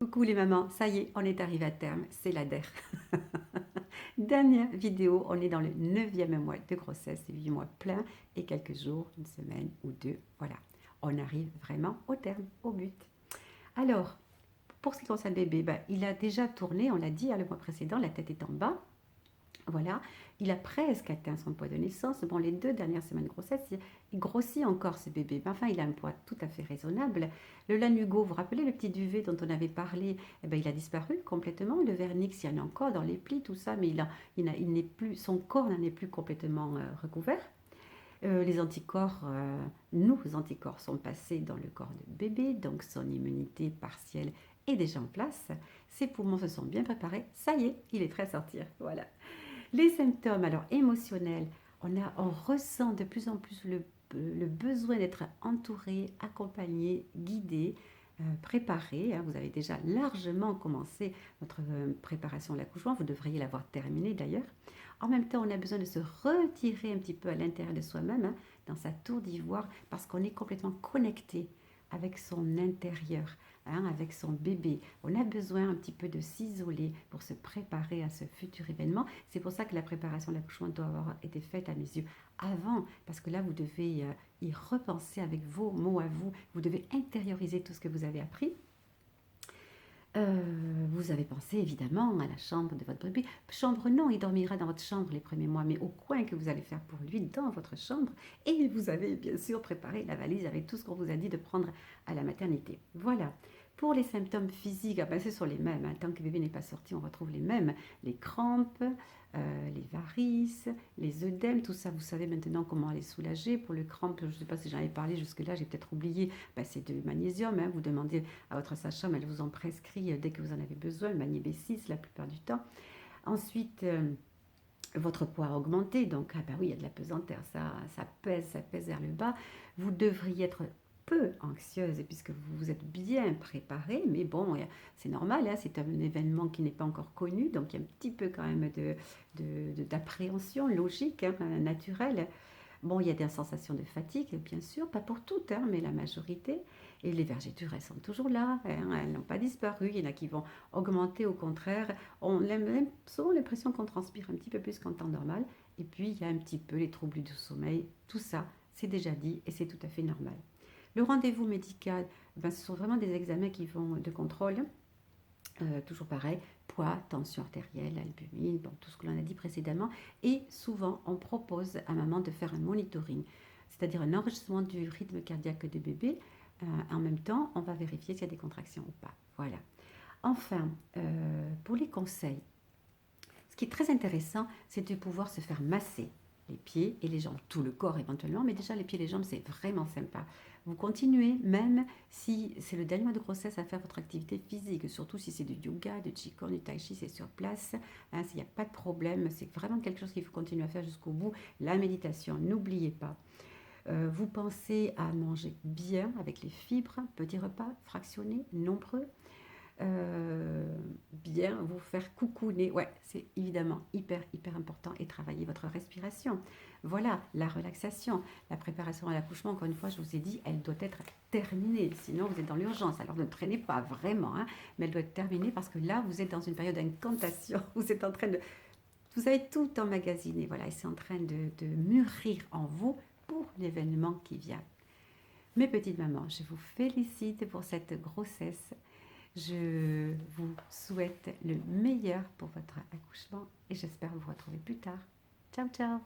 Coucou les mamans, ça y est, on est arrivé à terme, c'est la DER. Dernière vidéo, on est dans le 9e mois de grossesse, 8 mois pleins et quelques jours, une semaine ou deux, voilà. On arrive vraiment au terme, au but. Alors, pour ce qui concerne le bébé, il a déjà tourné, on l'a dit, le mois précédent, la tête est en bas. Voilà, il a presque atteint son poids de naissance. Bon, les 2 dernières semaines de grossesse, il grossit encore ce bébé. Mais enfin, il a un poids tout à fait raisonnable. Le lanugo, vous vous rappelez le petit duvet dont on avait parlé? Eh ben, il a disparu complètement. Le vernix, il y en a encore dans les plis, tout ça, mais il n'est plus, son corps n'en est plus complètement recouvert. Les anticorps, nos anticorps sont passés dans le corps de bébé, donc son immunité partielle est déjà en place. Ses poumons se sont bien préparés. Ça y est, il est prêt à sortir. Voilà. Les symptômes, alors émotionnels, on ressent de plus en plus le besoin d'être entouré, accompagné, guidé, préparé. Hein. Vous avez déjà largement commencé votre préparation à l'accouchement, vous devriez l'avoir terminée d'ailleurs. En même temps, on a besoin de se retirer un petit peu à l'intérieur de soi-même, hein, dans sa tour d'ivoire, parce qu'on est complètement connecté avec son intérieur, hein, avec son bébé. On a besoin un petit peu de s'isoler pour se préparer à ce futur événement. C'est pour ça que la préparation de l'accouchement doit avoir été faite à mes yeux avant, parce que là, vous devez y repenser avec vos mots à vous. Vous devez intérioriser tout ce que vous avez appris. Vous avez pensé évidemment à la chambre de votre bébé. Chambre non, il dormira dans votre chambre les premiers mois, mais au coin que vous allez faire pour lui dans votre chambre. Et vous avez bien sûr préparé la valise avec tout ce qu'on vous a dit de prendre à la maternité. Voilà. Pour les symptômes physiques, ce sont les mêmes. Hein. Tant que le bébé n'est pas sorti, on retrouve les mêmes. Les crampes, les varices, les œdèmes, tout ça, vous savez maintenant comment les soulager. Pour le crampe, je ne sais pas si j'en ai parlé jusque-là, j'ai peut-être oublié, c'est du magnésium. Hein. Vous demandez à votre sage-femme, elle vous en prescrit dès que vous en avez besoin, le magné B6 la plupart du temps. Ensuite, votre poids a augmenté, donc oui, il y a de la pesanteur, ça pèse vers le bas. Vous devriez être peu anxieuse puisque vous vous êtes bien préparée, mais bon, c'est normal, hein, c'est un événement qui n'est pas encore connu, donc il y a un petit peu quand même d'appréhension logique, hein, naturelle. Bon, il y a des sensations de fatigue, bien sûr, pas pour toutes, hein, mais la majorité. Et les vergetures, elles sont toujours là, hein, elles n'ont pas disparu. Il y en a qui vont augmenter, au contraire. On a souvent l'impression qu'on transpire un petit peu plus qu'en temps normal. Et puis, il y a un petit peu les troubles du sommeil. Tout ça, c'est déjà dit et c'est tout à fait normal. Le rendez-vous médical, ce sont vraiment des examens qui vont de contrôle. Toujours pareil, poids, tension artérielle, albumine, bon, tout ce que l'on a dit précédemment. Et souvent, on propose à maman de faire un monitoring, c'est-à-dire un enregistrement du rythme cardiaque du bébé. En même temps, on va vérifier s'il y a des contractions ou pas. Voilà. Enfin, pour les conseils, ce qui est très intéressant, c'est de pouvoir se faire masser les pieds et les jambes, tout le corps éventuellement, mais déjà les pieds et les jambes, c'est vraiment sympa. Vous continuez, même si c'est le dernier mois de grossesse, à faire votre activité physique, surtout si c'est du yoga, du qigong, du tai chi, c'est sur place, hein, s'il n'y a pas de problème, c'est vraiment quelque chose qu'il faut continuer à faire jusqu'au bout. La méditation, n'oubliez pas. Vous pensez à manger bien avec les fibres, petits repas fractionnés, nombreux, bien vous faire coucouner. Ouais, c'est évidemment hyper important et travailler votre respiration. Voilà, la relaxation, la préparation à l'accouchement, encore une fois, je vous ai dit, elle doit être terminée. Sinon, vous êtes dans l'urgence. Alors, ne traînez pas vraiment, hein, mais elle doit être terminée parce que là, vous êtes dans une période d'incantation. Vous êtes en train de... Vous avez tout emmagasiné, voilà, et c'est en train de mûrir en vous pour l'événement qui vient. Mes petites mamans, je vous félicite pour cette grossesse. Je vous souhaite le meilleur pour votre accouchement et j'espère vous retrouver plus tard. Ciao, ciao.